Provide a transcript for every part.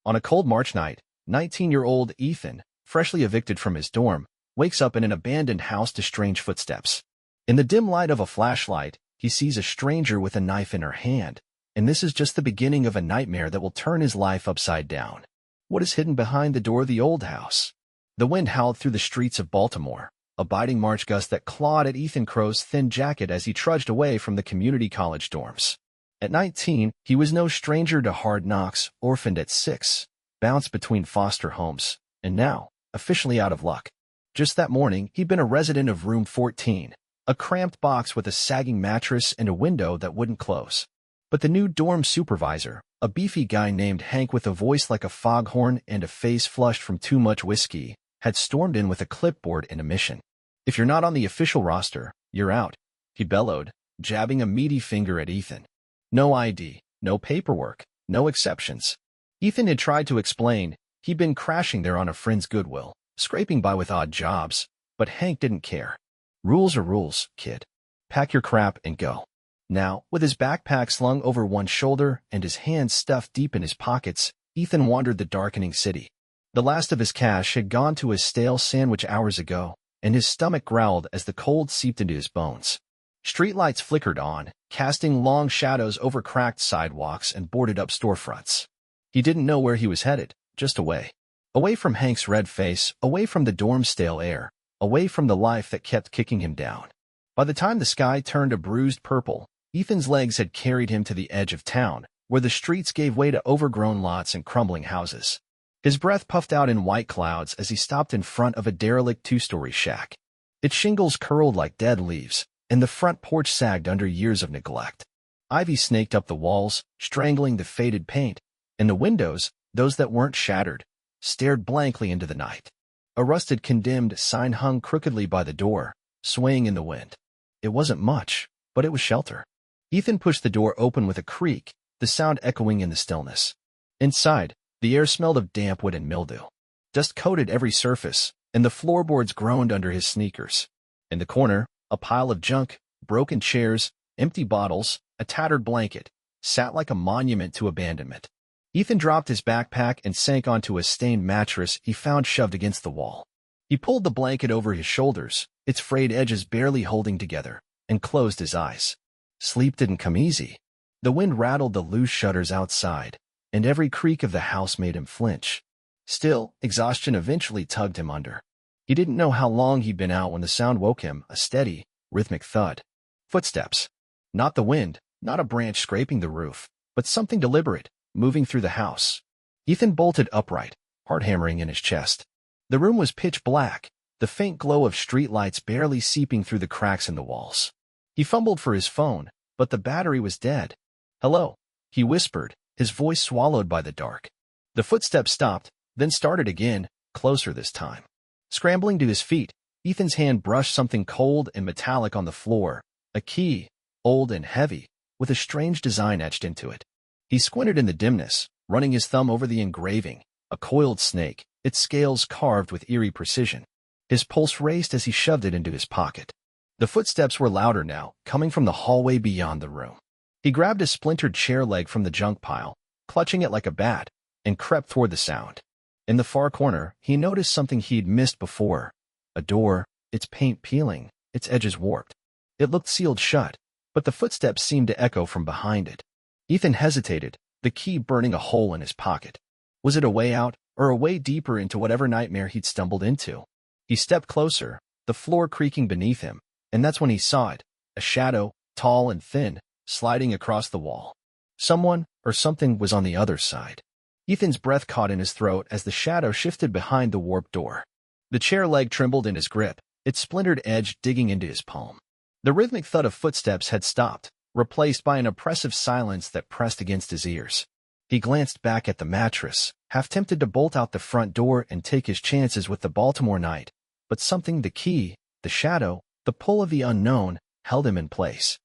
On a cold March night, 19-year-old Ethan, freshly evicted from his dorm, wakes up in an abandoned house to strange footsteps. In the dim light of a flashlight, he sees a stranger with a knife in her hand, and this is just the beginning of a nightmare that will turn his life upside down. What is hidden behind the door of the old house? The wind howled through the streets of Baltimore, a biting March gust that clawed at Ethan Crowe's thin jacket as he trudged away from the community college dorms. At 19, he was no stranger to hard knocks, orphaned at 6, bounced between foster homes, and now, officially out of luck. Just that morning, he'd been a resident of room 14, a cramped box with a sagging mattress and a window that wouldn't close. But the new dorm supervisor, a beefy guy named Hank with a voice like a foghorn and a face flushed from too much whiskey, had stormed in with a clipboard and a mission. "If you're not on the official roster, you're out," he bellowed, jabbing a meaty finger at Ethan. No ID, no paperwork, no exceptions. Ethan had tried to explain he'd been crashing there on a friend's goodwill, scraping by with odd jobs, but Hank didn't care. "Rules are rules, kid. Pack your crap and go." Now, with his backpack slung over one shoulder and his hands stuffed deep in his pockets, Ethan wandered the darkening city. The last of his cash had gone to a stale sandwich hours ago, and his stomach growled as the cold seeped into his bones. Streetlights flickered on, casting long shadows over cracked sidewalks and boarded-up storefronts. He didn't know where he was headed, just away. Away from Hank's red face, away from the dorm's stale air, away from the life that kept kicking him down. By the time the sky turned a bruised purple, Ethan's legs had carried him to the edge of town, where the streets gave way to overgrown lots and crumbling houses. His breath puffed out in white clouds as he stopped in front of a derelict two-story shack. Its shingles curled like dead leaves, and the front porch sagged under years of neglect. Ivy snaked up the walls, strangling the faded paint, and the windows, those that weren't shattered, stared blankly into the night. A rusted condemned sign hung crookedly by the door, swaying in the wind. It wasn't much, but it was shelter. Ethan pushed the door open with a creak, the sound echoing in the stillness. Inside, the air smelled of damp wood and mildew. Dust coated every surface, and the floorboards groaned under his sneakers. In the corner, a pile of junk, broken chairs, empty bottles, a tattered blanket, sat like a monument to abandonment. Ethan dropped his backpack and sank onto a stained mattress he found shoved against the wall. He pulled the blanket over his shoulders, its frayed edges barely holding together, and closed his eyes. Sleep didn't come easy. The wind rattled the loose shutters outside, and every creak of the house made him flinch. Still, exhaustion eventually tugged him under. He didn't know how long he'd been out when the sound woke him, a steady, rhythmic thud. Footsteps. Not the wind, not a branch scraping the roof, but something deliberate, moving through the house. Ethan bolted upright, heart hammering in his chest. The room was pitch black, the faint glow of streetlights barely seeping through the cracks in the walls. He fumbled for his phone, but the battery was dead. "Hello," he whispered, his voice swallowed by the dark. The footsteps stopped, then started again, closer this time. Scrambling to his feet, Ethan's hand brushed something cold and metallic on the floor, a key, old and heavy, with a strange design etched into it. He squinted in the dimness, running his thumb over the engraving, a coiled snake, its scales carved with eerie precision. His pulse raced as he shoved it into his pocket. The footsteps were louder now, coming from the hallway beyond the room. He grabbed a splintered chair leg from the junk pile, clutching it like a bat, and crept toward the sound. In the far corner, he noticed something he'd missed before. A door, its paint peeling, its edges warped. It looked sealed shut, but the footsteps seemed to echo from behind it. Ethan hesitated, the key burning a hole in his pocket. Was it a way out, or a way deeper into whatever nightmare he'd stumbled into? He stepped closer, the floor creaking beneath him, and that's when he saw it, a shadow, tall and thin, sliding across the wall. Someone, or something, was on the other side. Ethan's breath caught in his throat as the shadow shifted behind the warped door. The chair leg trembled in his grip, its splintered edge digging into his palm. The rhythmic thud of footsteps had stopped, replaced by an oppressive silence that pressed against his ears. He glanced back at the mattress, half tempted to bolt out the front door and take his chances with the Baltimore night, but something, the key, the shadow, the pull of the unknown, held him in place.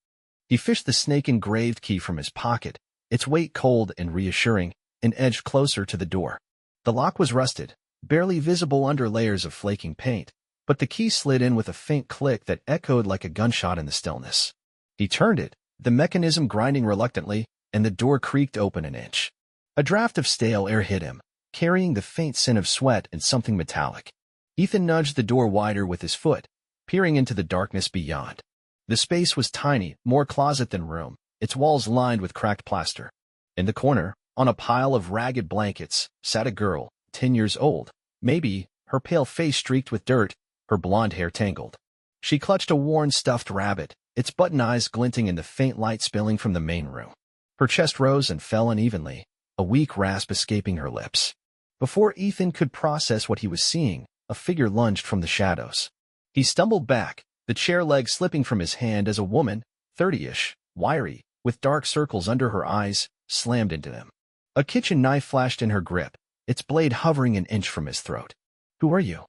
He fished the snake-engraved key from his pocket, its weight cold and reassuring, and edged closer to the door. The lock was rusted, barely visible under layers of flaking paint, but the key slid in with a faint click that echoed like a gunshot in the stillness. He turned it, the mechanism grinding reluctantly, and the door creaked open an inch. A draft of stale air hit him, carrying the faint scent of sweat and something metallic. Ethan nudged the door wider with his foot, peering into the darkness beyond. The space was tiny, more closet than room, its walls lined with cracked plaster. In the corner, on a pile of ragged blankets, sat a girl, 10 years old, maybe, her pale face streaked with dirt, her blonde hair tangled. She clutched a worn stuffed rabbit, its button eyes glinting in the faint light spilling from the main room. Her chest rose and fell unevenly, a weak rasp escaping her lips. Before Ethan could process what he was seeing, a figure lunged from the shadows. He stumbled back, the chair leg slipping from his hand as a woman, 30-ish, wiry, with dark circles under her eyes, slammed into him. A kitchen knife flashed in her grip, its blade hovering an inch from his throat. "Who are you?"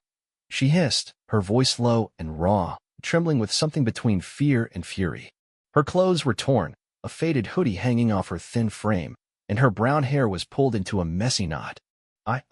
she hissed, her voice low and raw, trembling with something between fear and fury. Her clothes were torn, a faded hoodie hanging off her thin frame, and her brown hair was pulled into a messy knot.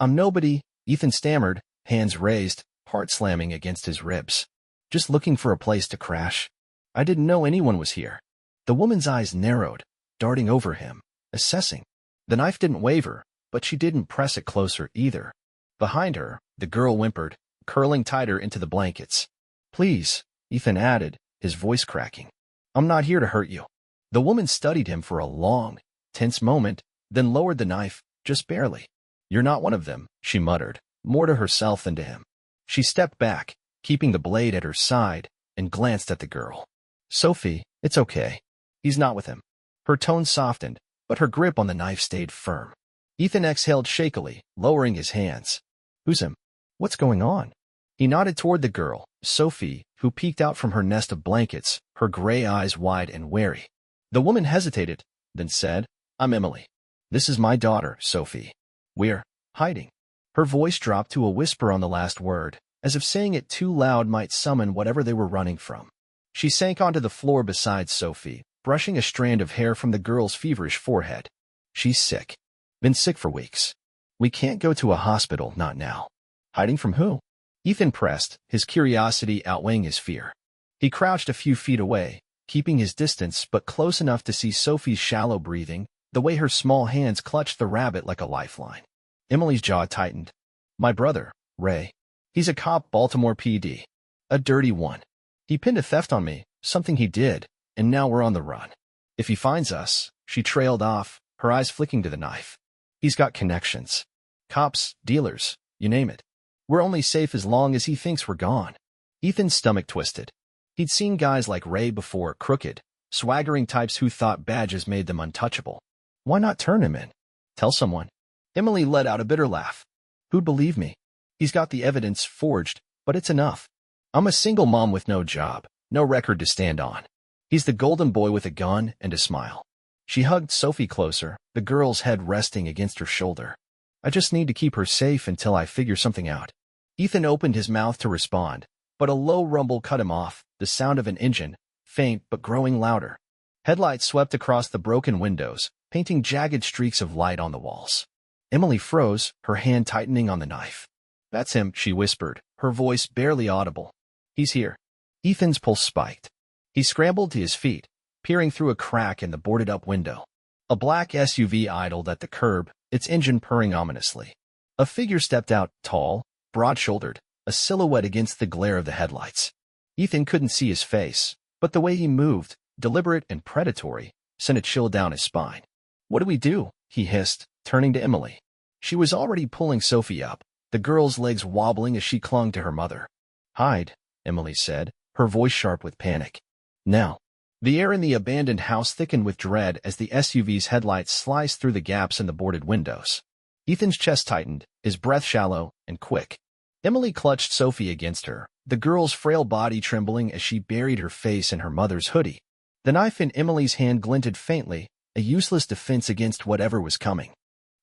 I'm nobody," Ethan stammered, hands raised, heart slamming against his ribs. "Just looking for a place to crash. I didn't know anyone was here." The woman's eyes narrowed, darting over him, assessing. The knife didn't waver, but she didn't press it closer either. Behind her, the girl whimpered, curling tighter into the blankets. "Please," Ethan added, his voice cracking. "I'm not here to hurt you." The woman studied him for a long, tense moment, then lowered the knife, just barely. "You're not one of them," she muttered, more to herself than to him. She stepped back, keeping the blade at her side, and glanced at the girl. "Sophie, it's okay. He's not with him." Her tone softened, but her grip on the knife stayed firm. Ethan exhaled shakily, lowering his hands. "Who's him? What's going on?" He nodded toward the girl, Sophie, who peeked out from her nest of blankets, her gray eyes wide and wary. The woman hesitated, then said, "I'm Emily. This is my daughter, Sophie. We're hiding." Her voice dropped to a whisper on the last word, as if saying it too loud might summon whatever they were running from. She sank onto the floor beside Sophie, brushing a strand of hair from the girl's feverish forehead. "She's sick. Been sick for weeks. We can't go to a hospital, not now." "Hiding from who?" Ethan pressed, his curiosity outweighing his fear. He crouched a few feet away, keeping his distance but close enough to see Sophie's shallow breathing, the way her small hands clutched the rabbit like a lifeline. Emily's jaw tightened. "My brother, Ray. He's a cop, Baltimore PD. A dirty one. He pinned a theft on me, something he did, and now we're on the run. If he finds us," she trailed off, her eyes flicking to the knife. "He's got connections. Cops, dealers, you name it. We're only safe as long as he thinks we're gone." Ethan's stomach twisted. He'd seen guys like Ray before, crooked, swaggering types who thought badges made them untouchable. Why not turn him in? Tell someone. Emily let out a bitter laugh. "Who'd believe me? He's got the evidence forged, but it's enough. I'm a single mom with no job, no record to stand on. He's the golden boy with a gun and a smile." She hugged Sophie closer, the girl's head resting against her shoulder. "I just need to keep her safe until I figure something out." Ethan opened his mouth to respond, but a low rumble cut him off, the sound of an engine, faint but growing louder. Headlights swept across the broken windows, painting jagged streaks of light on the walls. Emily froze, her hand tightening on the knife. "That's him," she whispered, her voice barely audible. "He's here." Ethan's pulse spiked. He scrambled to his feet, peering through a crack in the boarded-up window. A black SUV idled at the curb, its engine purring ominously. A figure stepped out, tall, broad-shouldered, a silhouette against the glare of the headlights. Ethan couldn't see his face, but the way he moved, deliberate and predatory, sent a chill down his spine. "What do we do?" he hissed, turning to Emily. She was already pulling Sophie up, the girl's legs wobbling as she clung to her mother. "Hide," Emily said, her voice sharp with panic. "Now." The air in the abandoned house thickened with dread as the SUV's headlights sliced through the gaps in the boarded windows. Ethan's chest tightened, his breath shallow and quick. Emily clutched Sophie against her, the girl's frail body trembling as she buried her face in her mother's hoodie. The knife in Emily's hand glinted faintly, a useless defense against whatever was coming.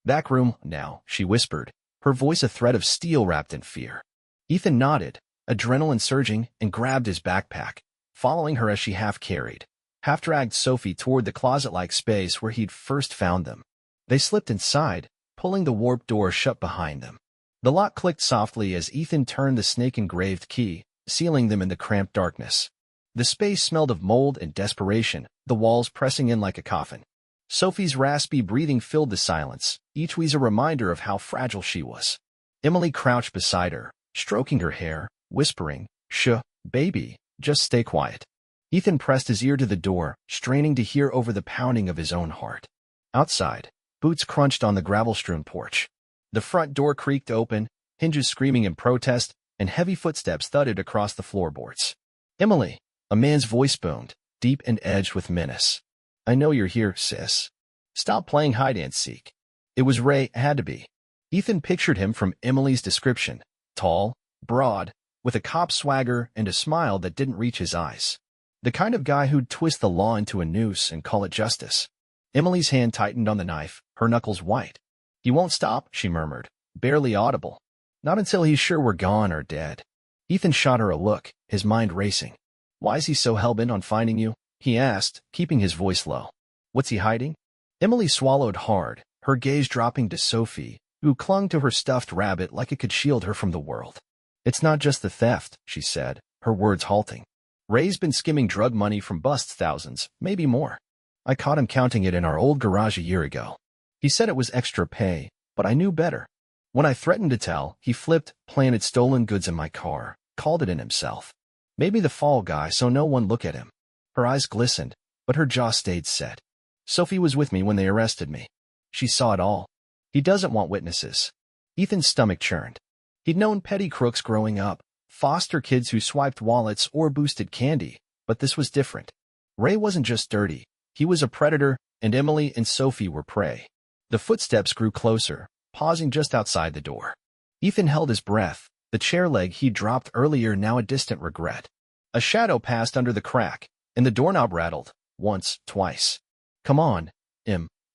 "Back room, now," she whispered, her voice a thread of steel wrapped in fear. Ethan nodded, adrenaline surging, and grabbed his backpack, following her as she half-carried, half-dragged Sophie toward the closet-like space where he'd first found them. They slipped inside, pulling the warped door shut behind them. The lock clicked softly as Ethan turned the snake-engraved key, sealing them in the cramped darkness. The space smelled of mold and desperation, the walls pressing in like a coffin. Sophie's raspy breathing filled the silence, each wheeze a reminder of how fragile she was. Emily crouched beside her, stroking her hair, whispering, "Shh, baby, just stay quiet." Ethan pressed his ear to the door, straining to hear over the pounding of his own heart. Outside, boots crunched on the gravel-strewn porch. The front door creaked open, hinges screaming in protest, and heavy footsteps thudded across the floorboards. "Emily," a man's voice boomed, deep and edged with menace. "I know you're here, sis. Stop playing hide-and-seek." It was Ray, had to be. Ethan pictured him from Emily's description, tall, broad, with a cop swagger and a smile that didn't reach his eyes. The kind of guy who'd twist the law into a noose and call it justice. Emily's hand tightened on the knife, her knuckles white. "He won't stop," she murmured, barely audible. "Not until he's sure we're gone or dead." Ethan shot her a look, his mind racing. "Why is he so hell-bent on finding you?" he asked, keeping his voice low. "What's he hiding?" Emily swallowed hard, her gaze dropping to Sophie, who clung to her stuffed rabbit like it could shield her from the world. "It's not just the theft," she said, her words halting. "Ray's been skimming drug money from busts, thousands, maybe more. I caught him counting it in our old garage a year ago. He said it was extra pay, but I knew better. When I threatened to tell, he flipped, planted stolen goods in my car, called it in himself. Maybe the fall guy so no one look at him." Her eyes glistened, but her jaw stayed set. "Sophie was with me when they arrested me. She saw it all. He doesn't want witnesses." Ethan's stomach churned. He'd known petty crooks growing up, foster kids who swiped wallets or boosted candy, but this was different. Ray wasn't just dirty. He was a predator, and Emily and Sophie were prey. The footsteps grew closer, pausing just outside the door. Ethan held his breath, the chair leg he'd dropped earlier now a distant regret. A shadow passed under the crack, and the doorknob rattled, once, twice. "Come on,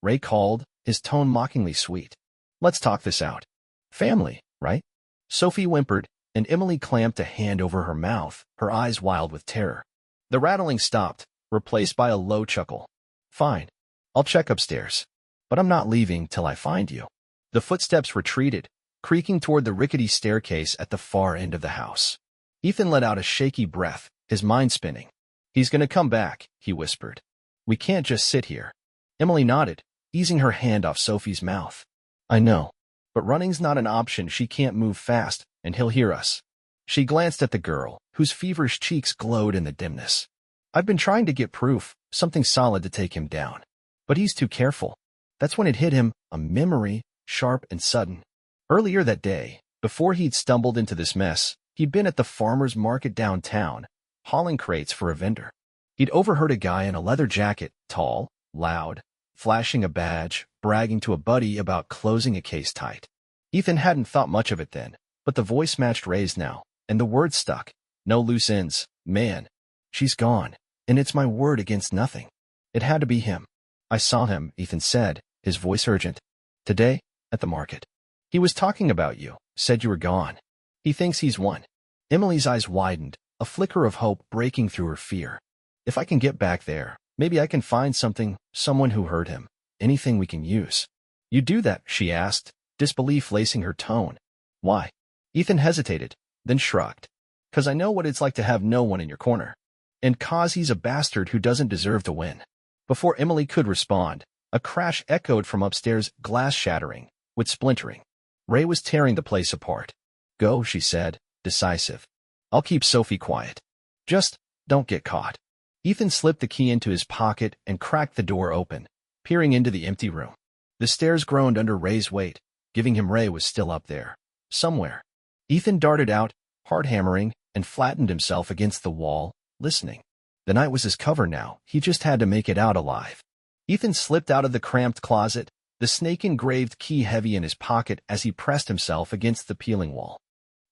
Ray called, his tone mockingly sweet. "Let's talk this out. Family, right?" Sophie whimpered, and Emily clamped a hand over her mouth, her eyes wild with terror. The rattling stopped, replaced by a low chuckle. "Fine. I'll check upstairs. But I'm not leaving till I find you." The footsteps retreated, creaking toward the rickety staircase at the far end of the house. Ethan let out a shaky breath, his mind spinning. "He's gonna come back," he whispered. "We can't just sit here." Emily nodded, easing her hand off Sophie's mouth. "I know. But running's not an option. She can't move fast, and he'll hear us." She glanced at the girl, whose feverish cheeks glowed in the dimness. "I've been trying to get proof, something solid to take him down. But he's too careful." That's when it hit him, a memory, sharp and sudden. Earlier that day, before he'd stumbled into this mess, he'd been at the farmer's market downtown, hauling crates for a vendor. He'd overheard a guy in a leather jacket, tall, loud, flashing a badge, bragging to a buddy about closing a case tight. Ethan hadn't thought much of it then, but the voice matched Ray's now, and the words stuck. "No loose ends, man. She's gone, and it's my word against nothing." It had to be him. "I saw him," Ethan said, his voice urgent. "Today, at the market. He was talking about you, said you were gone. He thinks he's won." Emily's eyes widened, a flicker of hope breaking through her fear. "If I can get back there, maybe I can find something, someone who heard him, anything we can use." "You do that?" she asked, disbelief lacing her tone. "Why?" Ethan hesitated, then shrugged. "'Cause I know what it's like to have no one in your corner. And 'cause he's a bastard who doesn't deserve to win." Before Emily could respond, a crash echoed from upstairs, glass shattering, with splintering. Ray was tearing the place apart. "Go," she said, decisive. "I'll keep Sophie quiet. Just don't get caught." Ethan slipped the key into his pocket and cracked the door open, peering into the empty room. The stairs groaned under Ray's weight, giving him Ray was still up there, somewhere. Ethan darted out, hard hammering, and flattened himself against the wall, listening. The night was his cover now, he just had to make it out alive. Ethan slipped out of the cramped closet, the snake-engraved key heavy in his pocket as he pressed himself against the peeling wall.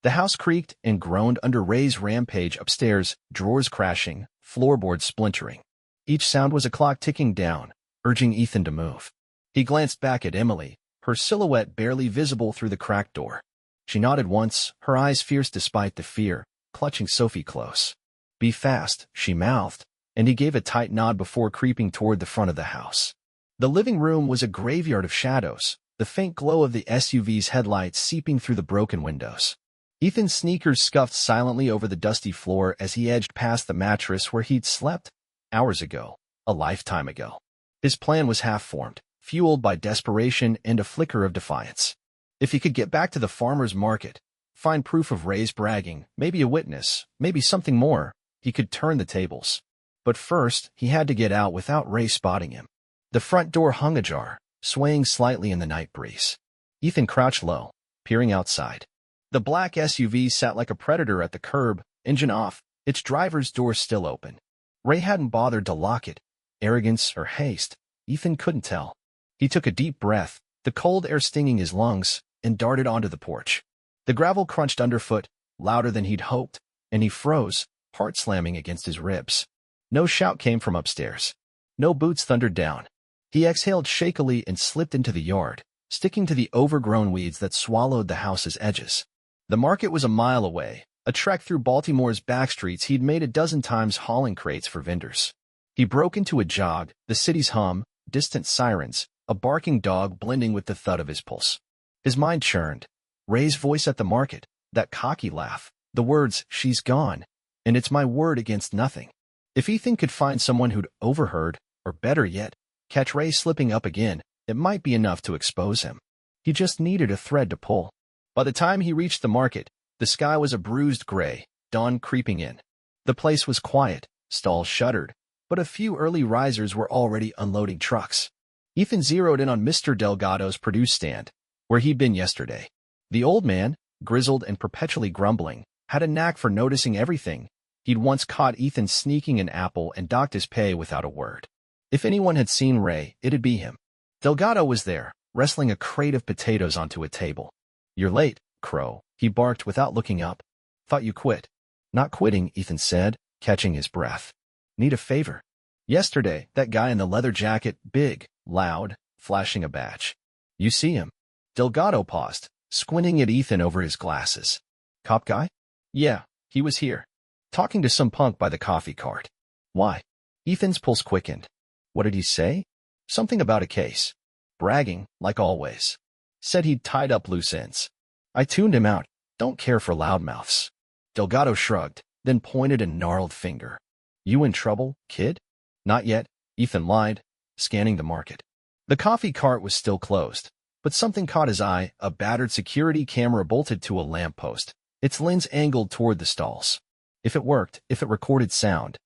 The house creaked and groaned under Ray's rampage upstairs, drawers crashing, floorboards splintering. Each sound was a clock ticking down, urging Ethan to move. He glanced back at Emily, her silhouette barely visible through the cracked door. She nodded once, her eyes fierce despite the fear, clutching Sophie close. "Be fast," she mouthed, and he gave a tight nod before creeping toward the front of the house. The living room was a graveyard of shadows, the faint glow of the SUV's headlights seeping through the broken windows. Ethan's sneakers scuffed silently over the dusty floor as he edged past the mattress where he'd slept hours ago, a lifetime ago. His plan was half-formed, fueled by desperation and a flicker of defiance. If he could get back to the farmer's market, find proof of Ray's bragging, maybe a witness, maybe something more, he could turn the tables. But first, he had to get out without Ray spotting him. The front door hung ajar, swaying slightly in the night breeze. Ethan crouched low, peering outside. The black SUV sat like a predator at the curb, engine off, its driver's door still open. Ray hadn't bothered to lock it. Arrogance or haste, Ethan couldn't tell. He took a deep breath, the cold air stinging his lungs, and darted onto the porch. The gravel crunched underfoot, louder than he'd hoped, and he froze, heart slamming against his ribs. No shout came from upstairs. No boots thundered down. He exhaled shakily and slipped into the yard, sticking to the overgrown weeds that swallowed the house's edges. The market was a mile away, a trek through Baltimore's back streets he'd made a dozen times hauling crates for vendors. He broke into a jog, the city's hum, distant sirens, a barking dog blending with the thud of his pulse. His mind churned. Ray's voice at the market, that cocky laugh, the words, "She's gone, and it's my word against nothing." If Ethan could find someone who'd overheard, or better yet, catch Ray slipping up again, it might be enough to expose him. He just needed a thread to pull. By the time he reached the market, the sky was a bruised gray, dawn creeping in. The place was quiet, stalls shuttered, but a few early risers were already unloading trucks. Ethan zeroed in on Mr. Delgado's produce stand, where he'd been yesterday. The old man, grizzled and perpetually grumbling, had a knack for noticing everything. He'd once caught Ethan sneaking an apple and docked his pay without a word. If anyone had seen Ray, it'd be him. Delgado was there, wrestling a crate of potatoes onto a table. "You're late, Crowe," he barked without looking up. "Thought you quit." "Not quitting," Ethan said, catching his breath. "Need a favor." "Yesterday, that guy in the leather jacket, big, loud, flashing a badge. You see him?" Delgado paused, squinting at Ethan over his glasses. "Cop guy?" "Yeah, he was here. Talking to some punk by the coffee cart." "Why?" Ethan's pulse quickened. "What did he say?" "Something about a case. Bragging, like always. Said he'd tied up loose ends. I tuned him out. Don't care for loudmouths." Delgado shrugged, then pointed a gnarled finger. "You in trouble, kid?" "Not yet," Ethan lied, scanning the market. The coffee cart was still closed, but something caught his eye, a battered security camera bolted to a lamppost, its lens angled toward the stalls. If it worked, if it recorded sound.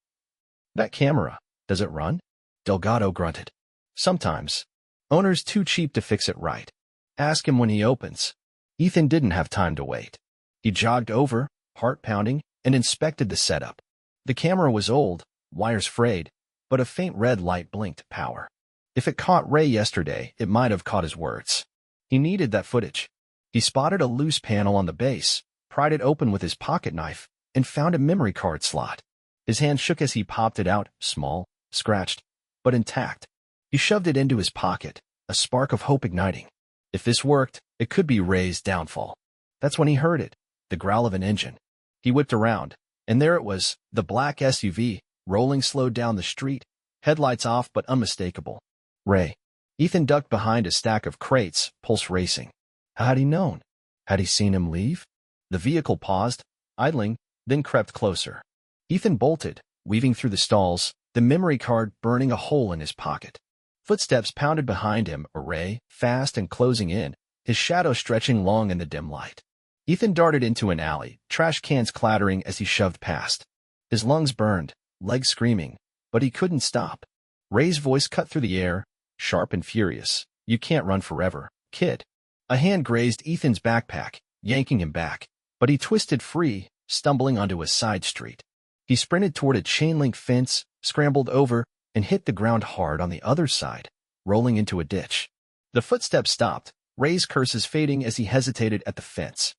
"That camera, does it run?" Delgado grunted. "Sometimes. Owner's too cheap to fix it right. Ask him when he opens." Ethan didn't have time to wait. He jogged over, heart pounding, and inspected the setup. The camera was old, wires frayed, but a faint red light blinked power. If it caught Ray yesterday, it might have caught his words. He needed that footage. He spotted a loose panel on the base, pried it open with his pocket knife, and found a memory card slot. His hand shook as he popped it out, small, scratched, but intact. He shoved it into his pocket, a spark of hope igniting. If this worked, it could be Ray's downfall. That's when he heard it, the growl of an engine. He whipped around, and there it was, the black SUV, rolling slow down the street, headlights off but unmistakable. Ray. Ethan ducked behind a stack of crates, pulse racing. How had he known? Had he seen him leave? The vehicle paused, idling, then crept closer. Ethan bolted, weaving through the stalls, the memory card burning a hole in his pocket. Footsteps pounded behind him, a Ray, fast and closing in, his shadow stretching long in the dim light. Ethan darted into an alley, trash cans clattering as he shoved past. His lungs burned, legs screaming, but he couldn't stop. Ray's voice cut through the air, sharp and furious. "You can't run forever, kid." A hand grazed Ethan's backpack, yanking him back, but he twisted free, stumbling onto a side street. He sprinted toward a chain-link fence, scrambled over, and hit the ground hard on the other side, rolling into a ditch. The footsteps stopped, Ray's curses fading as he hesitated at the fence.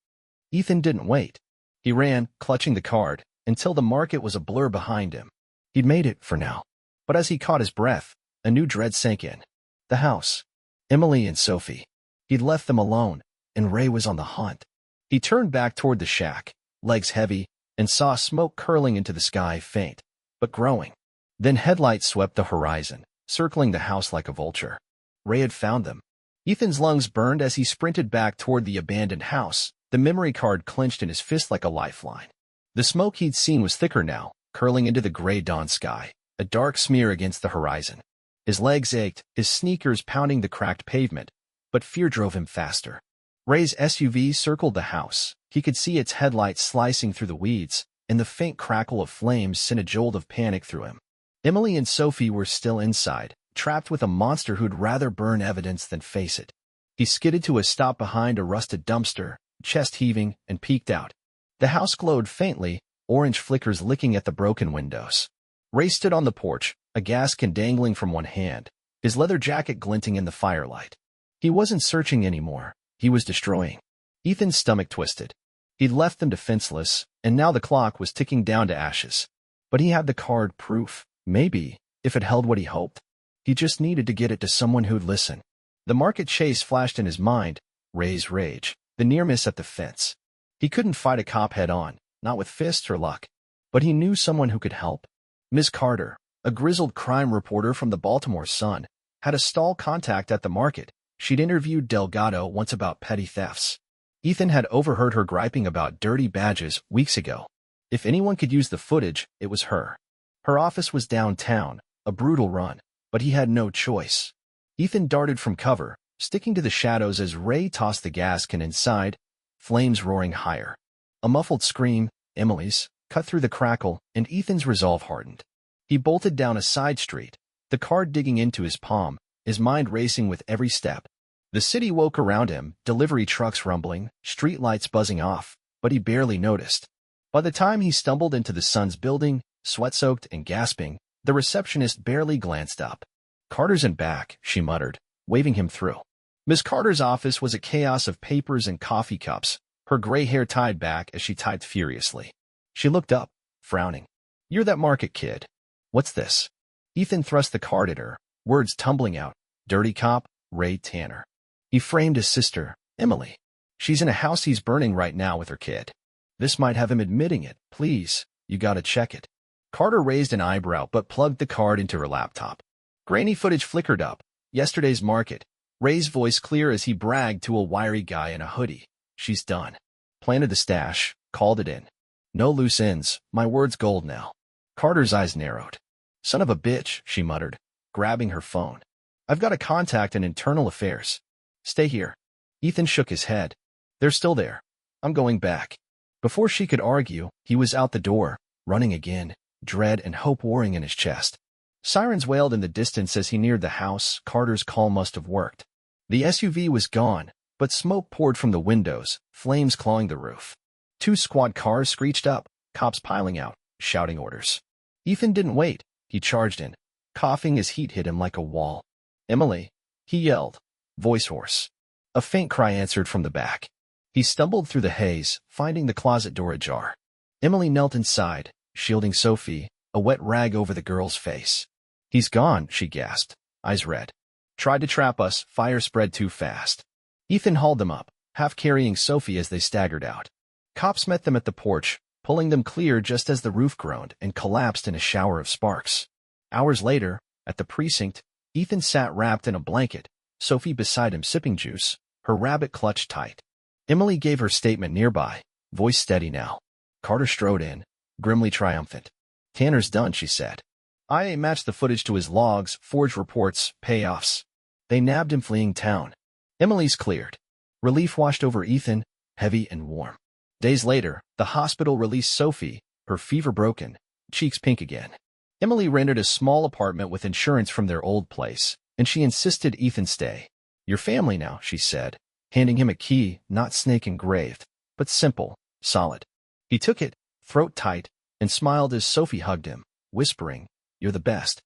Ethan didn't wait. He ran, clutching the card, until the market was a blur behind him. He'd made it for now. But as he caught his breath, a new dread sank in. The house. Emily and Sophie. He'd left them alone, and Ray was on the hunt. He turned back toward the shack, legs heavy, and saw smoke curling into the sky, faint, but growing. Then headlights swept the horizon, circling the house like a vulture. Ray had found them. Ethan's lungs burned as he sprinted back toward the abandoned house, the memory card clenched in his fist like a lifeline. The smoke he'd seen was thicker now, curling into the gray dawn sky, a dark smear against the horizon. His legs ached, his sneakers pounding the cracked pavement, but fear drove him faster. Ray's SUV circled the house. He could see its headlights slicing through the weeds, and the faint crackle of flames sent a jolt of panic through him. Emily and Sophie were still inside, trapped with a monster who'd rather burn evidence than face it. He skidded to a stop behind a rusted dumpster, chest heaving, and peeked out. The house glowed faintly, orange flickers licking at the broken windows. Ray stood on the porch, a gas can dangling from one hand, his leather jacket glinting in the firelight. He wasn't searching anymore. He was destroying. Ethan's stomach twisted. He'd left them defenseless, and now the clock was ticking down to ashes. But he had the card proof. Maybe, if it held what he hoped. He just needed to get it to someone who'd listen. The market chase flashed in his mind, Ray's rage, the near miss at the fence. He couldn't fight a cop head-on, not with fists or luck. But he knew someone who could help. Ms. Carter, a grizzled crime reporter from the Baltimore Sun, had a stall contact at the market. She'd interviewed Delgado once about petty thefts. Ethan had overheard her griping about dirty badges weeks ago. If anyone could use the footage, it was her. Her office was downtown, a brutal run, but he had no choice. Ethan darted from cover, sticking to the shadows as Ray tossed the gas can inside, flames roaring higher. A muffled scream, Emily's, cut through the crackle, and Ethan's resolve hardened. He bolted down a side street, the card digging into his palm, his mind racing with every step. The city woke around him, delivery trucks rumbling, street lights buzzing off, but he barely noticed. By the time he stumbled into the Sun's building, sweat-soaked and gasping, the receptionist barely glanced up. "Carter's in back," she muttered, waving him through. Miss Carter's office was a chaos of papers and coffee cups, her gray hair tied back as she typed furiously. She looked up, frowning. "You're that market kid. What's this?" Ethan thrust the card at her, words tumbling out. "Dirty cop, Ray Tanner." He framed his sister, Emily. "She's in a house he's burning right now with her kid. This might have him admitting it. Please, you gotta check it." Carter raised an eyebrow but plugged the card into her laptop. Grainy footage flickered up. Yesterday's market. Ray's voice clear as he bragged to a wiry guy in a hoodie. "She's done. Planted the stash, called it in. No loose ends, my word's gold now." Carter's eyes narrowed. "Son of a bitch," she muttered, grabbing her phone. "I've got a contact in internal affairs. Stay here." Ethan shook his head. "They're still there. I'm going back." Before she could argue, he was out the door, running again, dread and hope warring in his chest. Sirens wailed in the distance as he neared the house. Carter's call must have worked. The SUV was gone, but smoke poured from the windows, flames clawing the roof. 2 squad cars screeched up, cops piling out, shouting orders. Ethan didn't wait. He charged in, coughing as heat hit him like a wall. "Emily," he yelled, voice hoarse. A faint cry answered from the back. He stumbled through the haze, finding the closet door ajar. Emily knelt inside, shielding Sophie, a wet rag over the girl's face. "He's gone," she gasped, eyes red. "Tried to trap us, fire spread too fast." Ethan hauled them up, half carrying Sophie as they staggered out. Cops met them at the porch, pulling them clear just as the roof groaned and collapsed in a shower of sparks. Hours later, at the precinct, Ethan sat wrapped in a blanket, Sophie beside him sipping juice, her rabbit clutched tight. Emily gave her statement nearby, voice steady now. Carter strode in, grimly triumphant. "Tanner's done," she said. "I matched the footage to his logs, forged reports, payoffs. They nabbed him fleeing town." Emily's cleared. Relief washed over Ethan, heavy and warm. Days later, the hospital released Sophie, her fever broken, cheeks pink again. Emily rented a small apartment with insurance from their old place, and she insisted Ethan stay. "Your family now," she said, handing him a key, not snake engraved, but simple, solid. He took it, throat tight, and smiled as Sophie hugged him, whispering, "You're the best."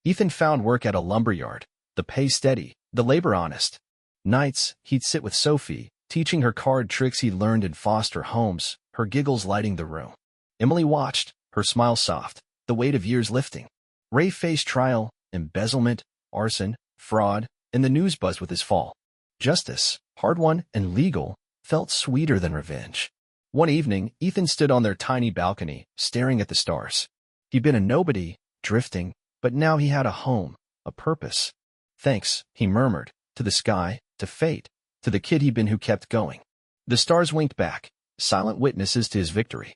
Ethan found work at a lumberyard, the pay steady, the labor honest. Nights, he'd sit with Sophie, teaching her card tricks he'd learned in foster homes, her giggles lighting the room. Emily watched, her smile soft, the weight of years lifting. Ray faced trial, embezzlement, arson, fraud, and the news buzzed with his fall. Justice, hard-won and legal, felt sweeter than revenge. One evening, Ethan stood on their tiny balcony, staring at the stars. He'd been a nobody, drifting, but now he had a home, a purpose. "Thanks," he murmured, to the sky, to fate, to the kid he'd been who kept going. The stars winked back, silent witnesses to his victory.